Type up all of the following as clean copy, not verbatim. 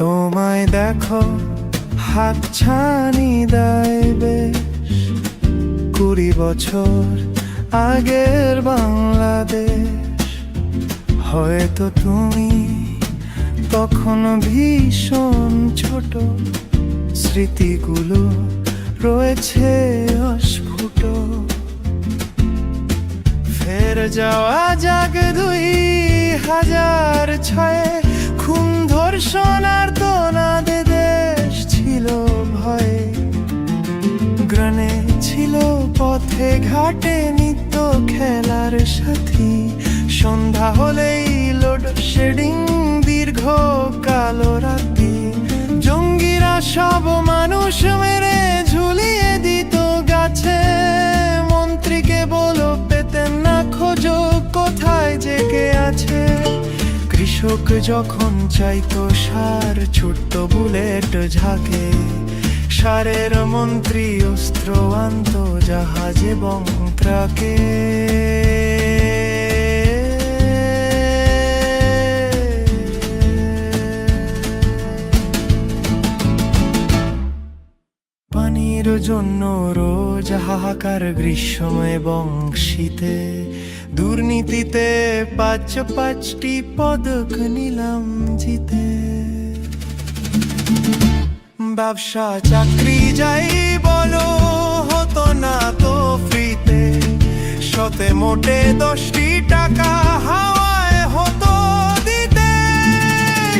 তোমায় দেখো হাত ছানি দেয় বেশ 20 বছর আগের বাংলাদেশ। হয়তো তুমি তখন ভীষণ ছোট, স্মৃতিগুলো রয়েছে অস্ফুট। ফের যাওয়া যাক 2006, খুন ধর্ষণ আর তোনাদে দেশ ছিল ভয়ে। গ্রেনেড ছিল পথে ঘাটে নিত্য খেলার সাথী। সন্ধ্যা হলেই লোডশেডিং, দীর্ঘ কালো রাতি। জঙ্গিরা সব মানুষ মেরে ঝুলিয়ে দিত গাছে। মন্ত্রীকে বলো পেতেন না খোঁজো কোথায় যে কে আছে। কৃষক যখন চাইতো সার ছোট্ট বুলেট ঝাঁকে। সারের মন্ত্রী অস্ত্র আনত জাহাজ এবং ট্রাকে। পানির জন্য রোজ হাহাকার গ্রীষ্ম এবং শীতে। দুর্নীতিতে 5টি পদক নিলাম জিতে। ব্যবসা চাকরি যাই বলো হতো না তো ফ্রিতে। শতে মোটে 10টি টাকা হাওয়ায় হতো দিতে।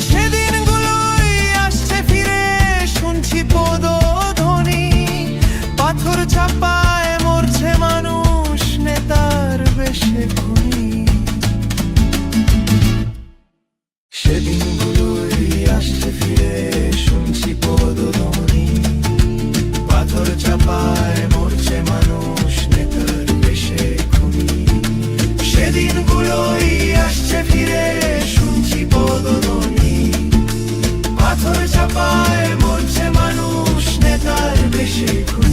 সেদিনগুলোই আসছে ফিরে, শুনছি পদধ্বনি। পাথর চাপায় মরছে মানুষ, নেতার বেশে খুনি। সেদিনগুলোই আসছে ফিরে, শুনছি পদধ্বনি। পাথর চাপায় মরছে মানুষ, নেতার বেশে খুনি। সেদিনগুলোই আসছে ফিরে, শুনছি পদধ্বনি। পাথর চাপায় মরছে মানুষ, নেতার বেশে খুনি।